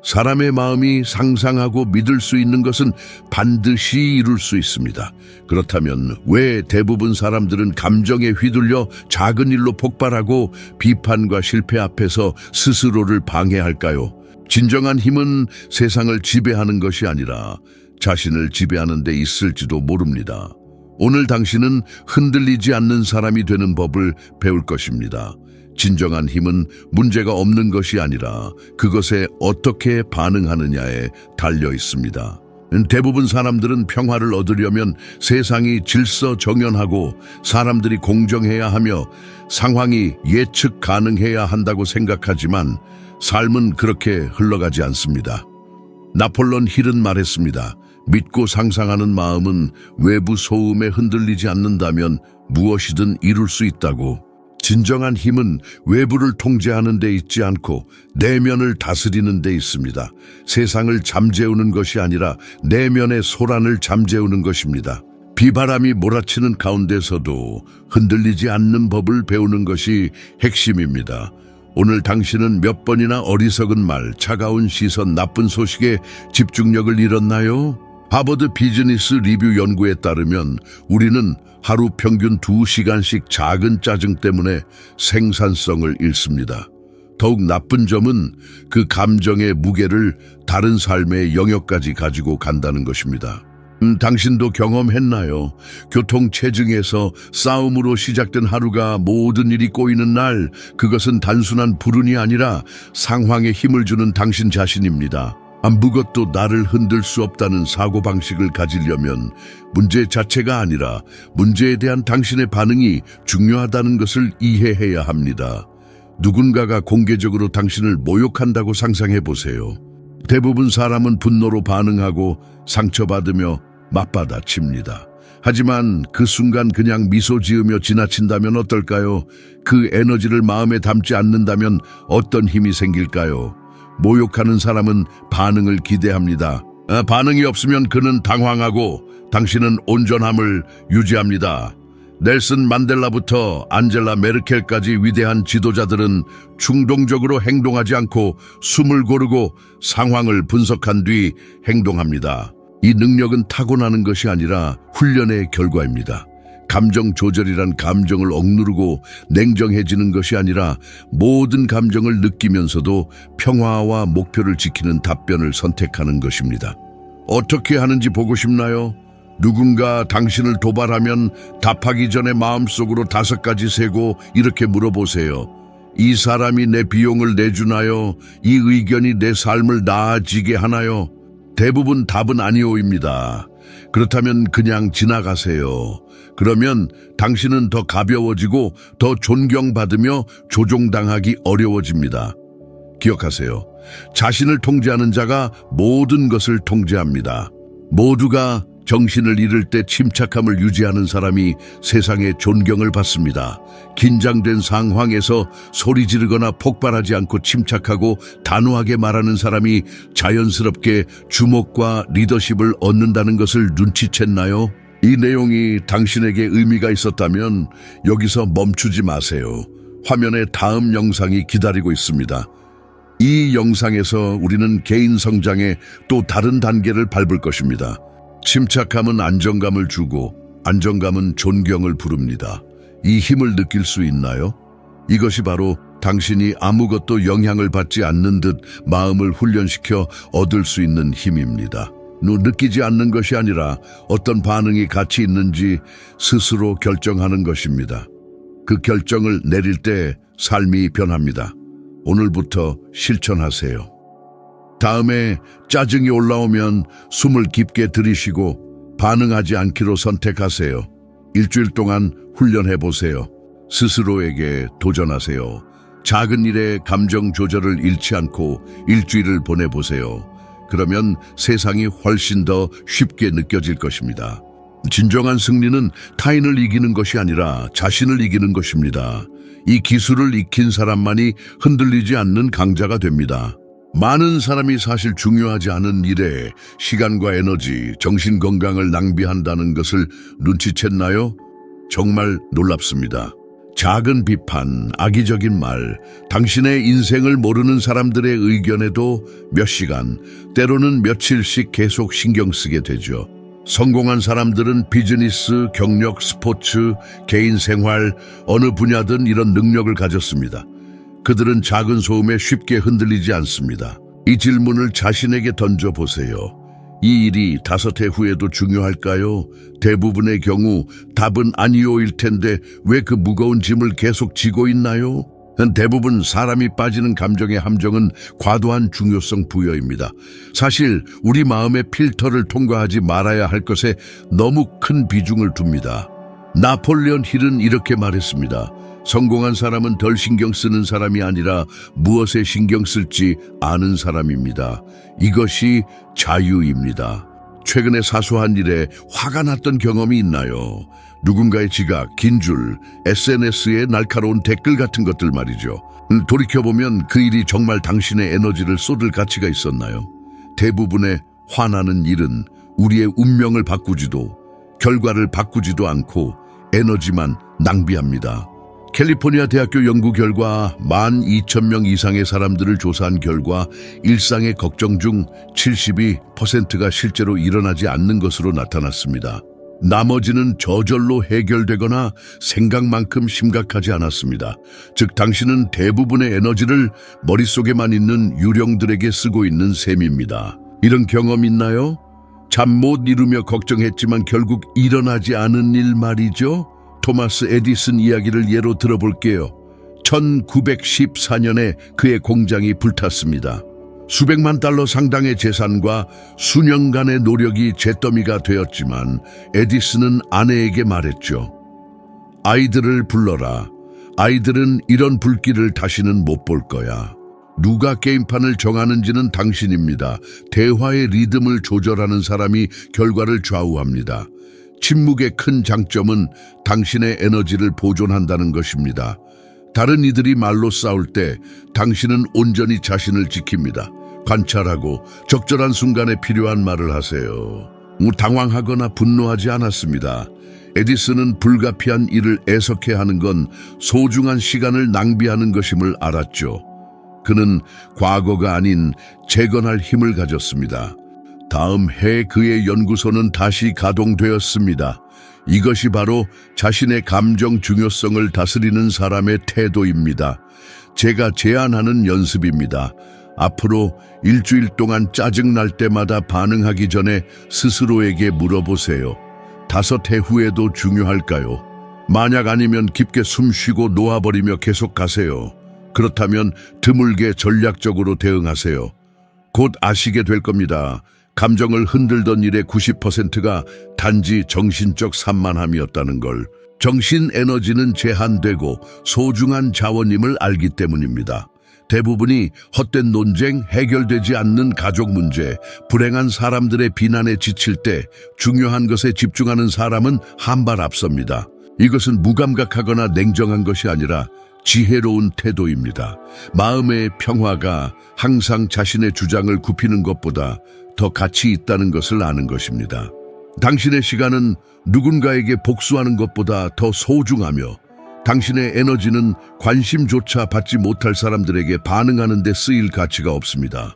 사람의 마음이 상상하고 믿을 수 있는 것은 반드시 이룰 수 있습니다. 그렇다면 왜 대부분 사람들은 감정에 휘둘려 작은 일로 폭발하고 비판과 실패 앞에서 스스로를 방해할까요? 진정한 힘은 세상을 지배하는 것이 아니라 자신을 지배하는 데 있을지도 모릅니다. 오늘 당신은 흔들리지 않는 사람이 되는 법을 배울 것입니다. 진정한 힘은 문제가 없는 것이 아니라 그것에 어떻게 반응하느냐에 달려 있습니다. 대부분 사람들은 평화를 얻으려면 세상이 질서정연하고 사람들이 공정해야 하며 상황이 예측 가능해야 한다고 생각하지만 삶은 그렇게 흘러가지 않습니다. 나폴레온 힐은 말했습니다. 믿고 상상하는 마음은 외부 소음에 흔들리지 않는다면 무엇이든 이룰 수 있다고. 진정한 힘은 외부를 통제하는 데 있지 않고 내면을 다스리는 데 있습니다. 세상을 잠재우는 것이 아니라 내면의 소란을 잠재우는 것입니다. 비바람이 몰아치는 가운데서도 흔들리지 않는 법을 배우는 것이 핵심입니다. 오늘 당신은 몇 번이나 어리석은 말, 차가운 시선, 나쁜 소식에 집중력을 잃었나요? 하버드 비즈니스 리뷰 연구에 따르면 우리는 하루 평균 2시간씩 작은 짜증 때문에 생산성을 잃습니다. 더욱 나쁜 점은 그 감정의 무게를 다른 삶의 영역까지 가지고 간다는 것입니다. 당신도 경험했나요? 교통체증에서 싸움으로 시작된 하루가 모든 일이 꼬이는 날, 그것은 단순한 불운이 아니라 상황에 힘을 주는 당신 자신입니다. 아무것도 나를 흔들 수 없다는 사고방식을 가지려면 문제 자체가 아니라 문제에 대한 당신의 반응이 중요하다는 것을 이해해야 합니다. 누군가가 공개적으로 당신을 모욕한다고 상상해 보세요. 대부분 사람은 분노로 반응하고 상처받으며 맞받아칩니다. 하지만 그 순간 그냥 미소 지으며 지나친다면 어떨까요? 그 에너지를 마음에 담지 않는다면 어떤 힘이 생길까요? 모욕하는 사람은 반응을 기대합니다. 반응이 없으면 그는 당황하고 당신은 온전함을 유지합니다. 넬슨 만델라부터 안젤라 메르켈까지 위대한 지도자들은 충동적으로 행동하지 않고 숨을 고르고 상황을 분석한 뒤 행동합니다. 이 능력은 타고나는 것이 아니라 훈련의 결과입니다. 감정 조절이란 감정을 억누르고 냉정해지는 것이 아니라 모든 감정을 느끼면서도 평화와 목표를 지키는 답변을 선택하는 것입니다. 어떻게 하는지 보고 싶나요? 누군가 당신을 도발하면 답하기 전에 마음속으로 5가지 세고 이렇게 물어보세요. 이 사람이 내 비용을 내주나요? 이 의견이 내 삶을 나아지게 하나요? 대부분 답은 아니오입니다. 그렇다면 그냥 지나가세요. 그러면 당신은 더 가벼워지고 더 존경받으며 조종당하기 어려워집니다. 기억하세요. 자신을 통제하는 자가 모든 것을 통제합니다. 모두가 정신을 잃을 때 침착함을 유지하는 사람이 세상에 존경을 받습니다. 긴장된 상황에서 소리 지르거나 폭발하지 않고 침착하고 단호하게 말하는 사람이 자연스럽게 주목과 리더십을 얻는다는 것을 눈치챘나요? 이 내용이 당신에게 의미가 있었다면 여기서 멈추지 마세요. 화면에 다음 영상이 기다리고 있습니다. 이 영상에서 우리는 개인 성장의 또 다른 단계를 밟을 것입니다. 침착함은 안정감을 주고 안정감은 존경을 부릅니다. 이 힘을 느낄 수 있나요? 이것이 바로 당신이 아무것도 영향을 받지 않는 듯 마음을 훈련시켜 얻을 수 있는 힘입니다. 느끼지 않는 것이 아니라 어떤 반응이 가치 있는지 스스로 결정하는 것입니다. 그 결정을 내릴 때 삶이 변합니다. 오늘부터 실천하세요. 다음에 짜증이 올라오면 숨을 깊게 들이쉬고 반응하지 않기로 선택하세요. 일주일 동안 훈련해보세요. 스스로에게 도전하세요. 작은 일에 감정 조절을 잃지 않고 일주일을 보내보세요. 그러면 세상이 훨씬 더 쉽게 느껴질 것입니다. 진정한 승리는 타인을 이기는 것이 아니라 자신을 이기는 것입니다. 이 기술을 익힌 사람만이 흔들리지 않는 강자가 됩니다. 많은 사람이 사실 중요하지 않은 일에 시간과 에너지, 정신 건강을 낭비한다는 것을 눈치챘나요? 정말 놀랍습니다. 작은 비판, 악의적인 말, 당신의 인생을 모르는 사람들의 의견에도 몇 시간, 때로는 며칠씩 계속 신경 쓰게 되죠. 성공한 사람들은 비즈니스, 경력, 스포츠, 개인 생활, 어느 분야든 이런 능력을 가졌습니다. 그들은 작은 소음에 쉽게 흔들리지 않습니다. 이 질문을 자신에게 던져보세요. 이 일이 5해 후에도 중요할까요? 대부분의 경우 답은 아니요일 텐데 왜 그 무거운 짐을 계속 지고 있나요? 대부분 사람이 빠지는 감정의 함정은 과도한 중요성 부여입니다. 사실 우리 마음의 필터를 통과하지 말아야 할 것에 너무 큰 비중을 둡니다. 나폴레온 힐은 이렇게 말했습니다. 성공한 사람은 덜 신경 쓰는 사람이 아니라 무엇에 신경 쓸지 아는 사람입니다. 이것이 자유입니다. 최근에 사소한 일에 화가 났던 경험이 있나요? 누군가의 지각, 긴 줄, SNS의 날카로운 댓글 같은 것들 말이죠. 돌이켜보면 그 일이 정말 당신의 에너지를 쏟을 가치가 있었나요? 대부분의 화나는 일은 우리의 운명을 바꾸지도 결과를 바꾸지도 않고 에너지만 낭비합니다. 캘리포니아 대학교 연구 결과 12,000명 이상의 사람들을 조사한 결과 일상의 걱정 중 72%가 실제로 일어나지 않는 것으로 나타났습니다. 나머지는 저절로 해결되거나 생각만큼 심각하지 않았습니다. 즉 당신은 대부분의 에너지를 머릿속에만 있는 유령들에게 쓰고 있는 셈입니다. 이런 경험 있나요? 잠 못 이루며 걱정했지만 결국 일어나지 않은 일 말이죠. 토마스 에디슨 이야기를 예로 들어볼게요. 1914년에 그의 공장이 불탔습니다. 수백만 달러 상당의 재산과 수년간의 노력이 잿더미가 되었지만 에디슨은 아내에게 말했죠. 아이들을 불러라. 아이들은 이런 불길을 다시는 못 볼 거야. 누가 게임판을 정하는지는 당신입니다. 대화의 리듬을 조절하는 사람이 결과를 좌우합니다. 침묵의 큰 장점은 당신의 에너지를 보존한다는 것입니다. 다른 이들이 말로 싸울 때 당신은 온전히 자신을 지킵니다. 관찰하고 적절한 순간에 필요한 말을 하세요. 당황하거나 분노하지 않았습니다. 에디슨은 불가피한 일을 애석해 하는 건 소중한 시간을 낭비하는 것임을 알았죠. 그는 과거가 아닌 재건할 힘을 가졌습니다. 다음 해 그의 연구소는 다시 가동되었습니다. 이것이 바로 자신의 감정 중요성을 다스리는 사람의 태도입니다. 제가 제안하는 연습입니다. 앞으로 일주일 동안 짜증날 때마다 반응하기 전에 스스로에게 물어보세요. 5해 후에도 중요할까요? 만약 아니면 깊게 숨 쉬고 놓아버리며 계속 가세요. 그렇다면 드물게 전략적으로 대응하세요. 곧 아시게 될 겁니다. 감정을 흔들던 일의 90%가 단지 정신적 산만함이었다는 걸. 정신 에너지는 제한되고 소중한 자원임을 알기 때문입니다. 대부분이 헛된 논쟁, 해결되지 않는 가족 문제, 불행한 사람들의 비난에 지칠 때 중요한 것에 집중하는 사람은 한 발 앞섭니다. 이것은 무감각하거나 냉정한 것이 아니라 지혜로운 태도입니다. 마음의 평화가 항상 자신의 주장을 굽히는 것보다 더 가치 있다는 것을 아는 것입니다. 당신의 시간은 누군가에게 복수하는 것보다 더 소중하며 당신의 에너지는 관심조차 받지 못할 사람들에게 반응하는 데 쓰일 가치가 없습니다.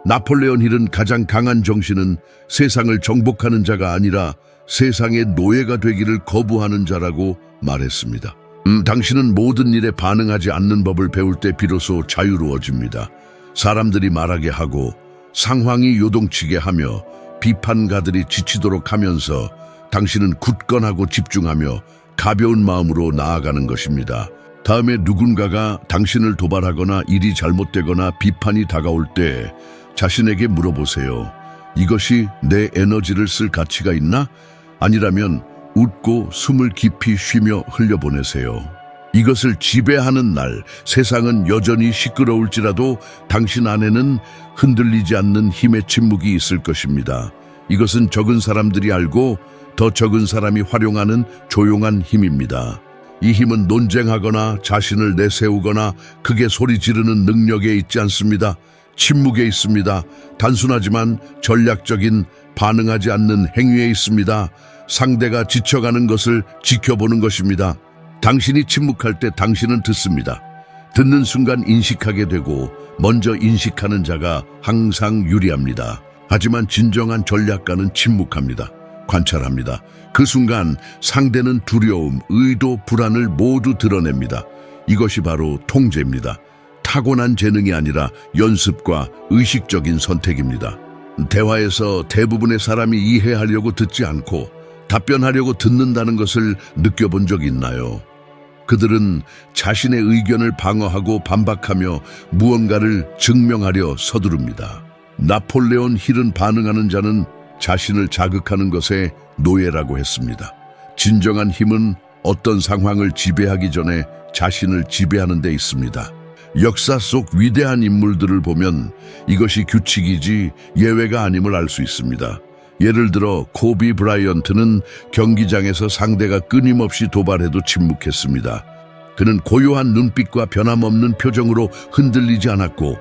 나폴레온 힐은 가장 강한 정신은 세상을 정복하는 자가 아니라 세상의 노예가 되기를 거부하는 자라고 말했습니다. 당신은 모든 일에 반응하지 않는 법을 배울 때 비로소 자유로워집니다. 사람들이 말하게 하고 상황이 요동치게 하며 비판가들이 지치도록 하면서 당신은 굳건하고 집중하며 가벼운 마음으로 나아가는 것입니다. 다음에 누군가가 당신을 도발하거나 일이 잘못되거나 비판이 다가올 때 자신에게 물어보세요. 이것이 내 에너지를 쓸 가치가 있나? 아니라면 웃고 숨을 깊이 쉬며 흘려보내세요. 이것을 지배하는 날, 세상은 여전히 시끄러울지라도 당신 안에는 흔들리지 않는 힘의 침묵이 있을 것입니다. 이것은 적은 사람들이 알고 더 적은 사람이 활용하는 조용한 힘입니다. 이 힘은 논쟁하거나 자신을 내세우거나 크게 소리 지르는 능력에 있지 않습니다. 침묵에 있습니다. 단순하지만 전략적인 반응하지 않는 행위에 있습니다. 상대가 지쳐가는 것을 지켜보는 것입니다. 당신이 침묵할 때 당신은 듣습니다. 듣는 순간 인식하게 되고 먼저 인식하는 자가 항상 유리합니다. 하지만 진정한 전략가는 침묵합니다. 관찰합니다. 그 순간 상대는 두려움, 의도, 불안을 모두 드러냅니다. 이것이 바로 통제입니다. 타고난 재능이 아니라 연습과 의식적인 선택입니다. 대화에서 대부분의 사람이 이해하려고 듣지 않고 답변하려고 듣는다는 것을 느껴본 적 있나요? 그들은 자신의 의견을 방어하고 반박하며 무언가를 증명하려 서두릅니다. 나폴레온 힐은 반응하는 자는 자신을 자극하는 것에 노예라고 했습니다. 진정한 힘은 어떤 상황을 지배하기 전에 자신을 지배하는 데 있습니다. 역사 속 위대한 인물들을 보면 이것이 규칙이지 예외가 아님을 알 수 있습니다. 예를 들어 코비 브라이언트는 경기장에서 상대가 끊임없이 도발해도 침묵했습니다. 그는 고요한 눈빛과 변함없는 표정으로 흔들리지 않았고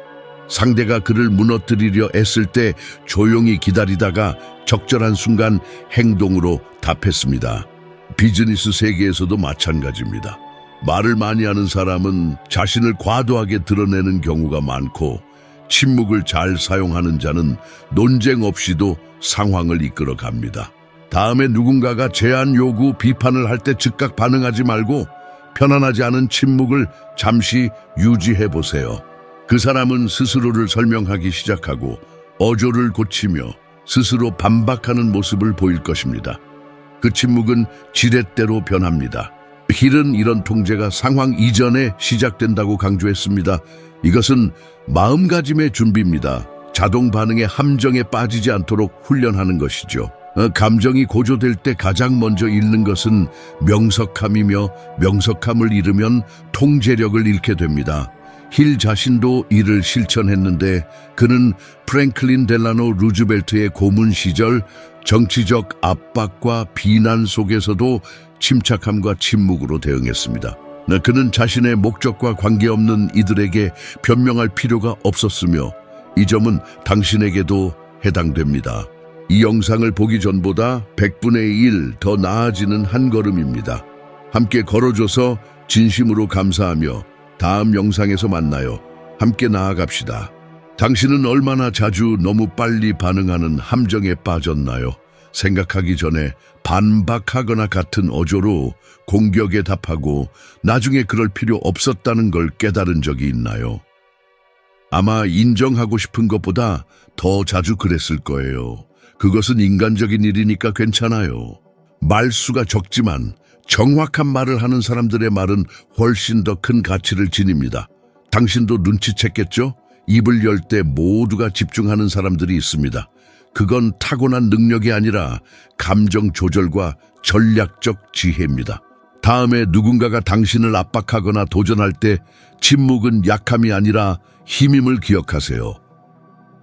상대가 그를 무너뜨리려 애쓸 때 조용히 기다리다가 적절한 순간 행동으로 답했습니다. 비즈니스 세계에서도 마찬가지입니다. 말을 많이 하는 사람은 자신을 과도하게 드러내는 경우가 많고 침묵을 잘 사용하는 자는 논쟁 없이도 상황을 이끌어 갑니다. 다음에 누군가가 제안, 요구, 비판을 할 때 즉각 반응하지 말고 편안하지 않은 침묵을 잠시 유지해 보세요. 그 사람은 스스로를 설명하기 시작하고 어조를 고치며 스스로 반박하는 모습을 보일 것입니다. 그 침묵은 지렛대로 변합니다. 힐은 이런 통제가 상황 이전에 시작된다고 강조했습니다. 이것은 마음가짐의 준비입니다. 자동 반응의 함정에 빠지지 않도록 훈련하는 것이죠. 감정이 고조될 때 가장 먼저 잃는 것은 명석함이며 명석함을 잃으면 통제력을 잃게 됩니다. 힐 자신도 이를 실천했는데 그는 프랭클린 델라노 루즈벨트의 고문 시절 정치적 압박과 비난 속에서도 침착함과 침묵으로 대응했습니다. 그는 자신의 목적과 관계없는 이들에게 변명할 필요가 없었으며 이 점은 당신에게도 해당됩니다. 이 영상을 보기 전보다 100분의 1 더 나아지는 한 걸음입니다. 함께 걸어줘서 진심으로 감사하며 다음 영상에서 만나요. 함께 나아갑시다. 당신은 얼마나 자주 너무 빨리 반응하는 함정에 빠졌나요? 생각하기 전에 반박하거나 같은 어조로 공격에 답하고 나중에 그럴 필요 없었다는 걸 깨달은 적이 있나요? 아마 인정하고 싶은 것보다 더 자주 그랬을 거예요. 그것은 인간적인 일이니까 괜찮아요. 말수가 적지만 정확한 말을 하는 사람들의 말은 훨씬 더 큰 가치를 지닙니다. 당신도 눈치챘겠죠? 입을 열 때 모두가 집중하는 사람들이 있습니다. 그건 타고난 능력이 아니라 감정 조절과 전략적 지혜입니다. 다음에 누군가가 당신을 압박하거나 도전할 때 침묵은 약함이 아니라 힘임을 기억하세요.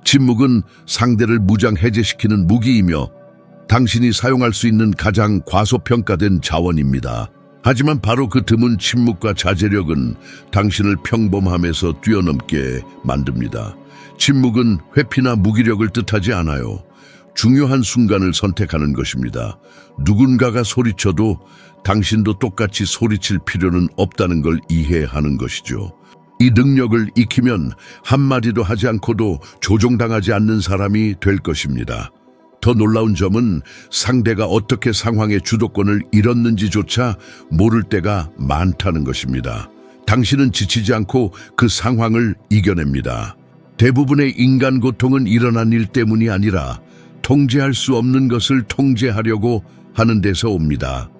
침묵은 상대를 무장해제시키는 무기이며 당신이 사용할 수 있는 가장 과소평가된 자원입니다. 하지만 바로 그 드문 침묵과 자제력은 당신을 평범함에서 뛰어넘게 만듭니다. 침묵은 회피나 무기력을 뜻하지 않아요. 중요한 순간을 선택하는 것입니다. 누군가가 소리쳐도 당신도 똑같이 소리칠 필요는 없다는 걸 이해하는 것이죠. 이 능력을 익히면 한마디도 하지 않고도 조종당하지 않는 사람이 될 것입니다. 더 놀라운 점은 상대가 어떻게 상황의 주도권을 잃었는지조차 모를 때가 많다는 것입니다. 당신은 지치지 않고 그 상황을 이겨냅니다. 대부분의 인간 고통은 일어난 일 때문이 아니라 통제할 수 없는 것을 통제하려고 하는 데서 옵니다.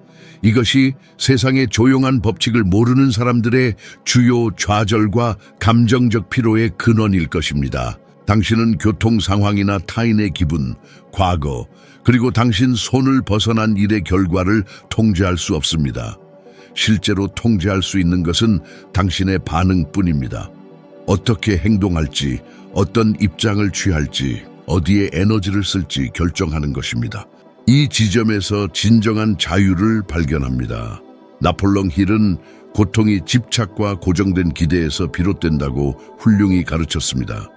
이것이 세상의 조용한 법칙을 모르는 사람들의 주요 좌절과 감정적 피로의 근원일 것입니다. 당신은 교통 상황이나 타인의 기분, 과거, 그리고 당신 손을 벗어난 일의 결과를 통제할 수 없습니다. 실제로 통제할 수 있는 것은 당신의 반응뿐입니다. 어떻게 행동할지, 어떤 입장을 취할지, 어디에 에너지를 쓸지 결정하는 것입니다. 이 지점에서 진정한 자유를 발견합니다. 나폴레옹 힐은 고통이 집착과 고정된 기대에서 비롯된다고 훌륭히 가르쳤습니다.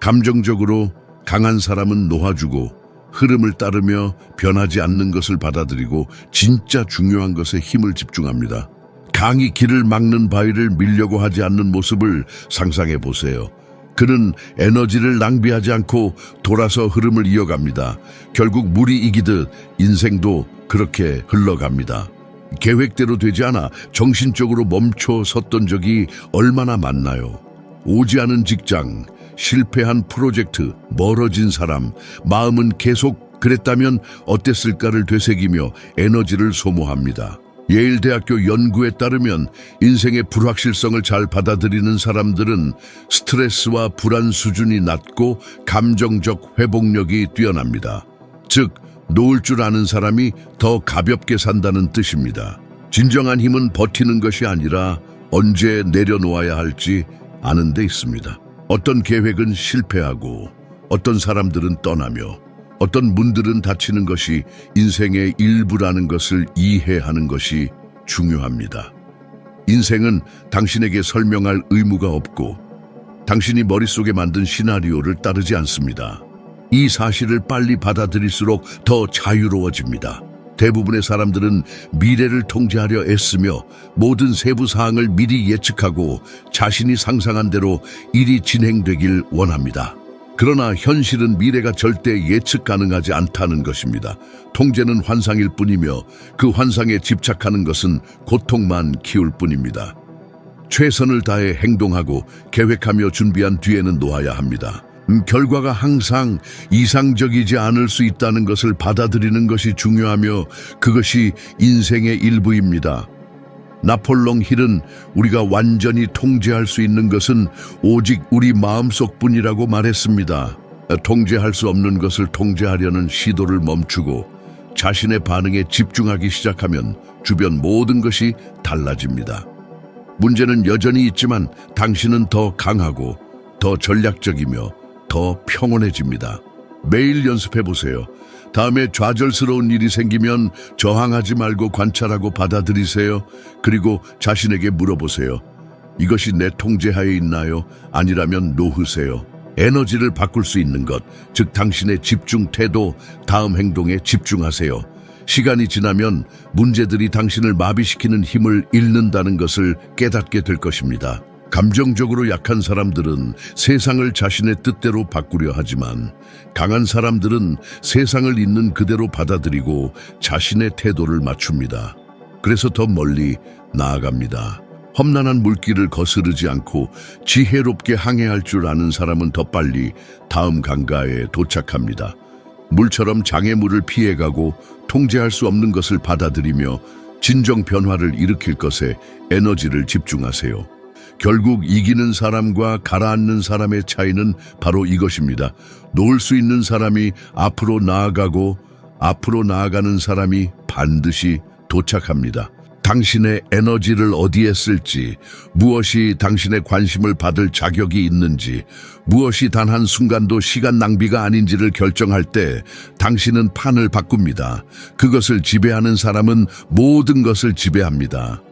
감정적으로 강한 사람은 놓아주고 흐름을 따르며 변하지 않는 것을 받아들이고 진짜 중요한 것에 힘을 집중합니다. 강이 길을 막는 바위를 밀려고 하지 않는 모습을 상상해 보세요. 그는 에너지를 낭비하지 않고 돌아서 흐름을 이어갑니다. 결국 물이 이기듯 인생도 그렇게 흘러갑니다. 계획대로 되지 않아 정신적으로 멈춰 섰던 적이 얼마나 많나요? 오지 않은 직장, 실패한 프로젝트, 멀어진 사람, 마음은 계속 그랬다면 어땠을까를 되새기며 에너지를 소모합니다. 예일대학교 연구에 따르면 인생의 불확실성을 잘 받아들이는 사람들은 스트레스와 불안 수준이 낮고 감정적 회복력이 뛰어납니다. 즉, 놓을 줄 아는 사람이 더 가볍게 산다는 뜻입니다. 진정한 힘은 버티는 것이 아니라 언제 내려놓아야 할지 아는 데 있습니다. 어떤 계획은 실패하고 어떤 사람들은 떠나며 어떤 문들은 닫히는 것이 인생의 일부라는 것을 이해하는 것이 중요합니다. 인생은 당신에게 설명할 의무가 없고 당신이 머릿속에 만든 시나리오를 따르지 않습니다. 이 사실을 빨리 받아들일수록 더 자유로워집니다. 대부분의 사람들은 미래를 통제하려 애쓰며 모든 세부 사항을 미리 예측하고 자신이 상상한 대로 일이 진행되길 원합니다. 그러나 현실은 미래가 절대 예측 가능하지 않다는 것입니다. 통제는 환상일 뿐이며 그 환상에 집착하는 것은 고통만 키울 뿐입니다. 최선을 다해 행동하고 계획하며 준비한 뒤에는 놓아야 합니다. 결과가 항상 이상적이지 않을 수 있다는 것을 받아들이는 것이 중요하며 그것이 인생의 일부입니다. 나폴롱 힐은 우리가 완전히 통제할 수 있는 것은 오직 우리 마음속뿐이라고 말했습니다. 통제할 수 없는 것을 통제하려는 시도를 멈추고 자신의 반응에 집중하기 시작하면 주변 모든 것이 달라집니다. 문제는 여전히 있지만 당신은 더 강하고 더 전략적이며 더 평온해집니다. 매일 연습해 보세요. 다음에 좌절스러운 일이 생기면 저항하지 말고 관찰하고 받아들이세요. 그리고 자신에게 물어보세요. 이것이 내 통제하에 있나요? 아니라면 놓으세요. 에너지를 바꿀 수 있는 것, 즉 당신의 집중 태도, 다음 행동에 집중하세요. 시간이 지나면 문제들이 당신을 마비시키는 힘을 잃는다는 것을 깨닫게 될 것입니다. 감정적으로 약한 사람들은 세상을 자신의 뜻대로 바꾸려 하지만 강한 사람들은 세상을 있는 그대로 받아들이고 자신의 태도를 맞춥니다. 그래서 더 멀리 나아갑니다. 험난한 물길을 거스르지 않고 지혜롭게 항해할 줄 아는 사람은 더 빨리 다음 강가에 도착합니다. 물처럼 장애물을 피해가고 통제할 수 없는 것을 받아들이며 진정 변화를 일으킬 것에 에너지를 집중하세요. 결국 이기는 사람과 가라앉는 사람의 차이는 바로 이것입니다. 놓을 수 있는 사람이 앞으로 나아가고 앞으로 나아가는 사람이 반드시 도착합니다. 당신의 에너지를 어디에 쓸지, 무엇이 당신의 관심을 받을 자격이 있는지, 무엇이 단 한순간도 시간 낭비가 아닌지를 결정할 때 당신은 판을 바꿉니다. 그것을 지배하는 사람은 모든 것을 지배합니다.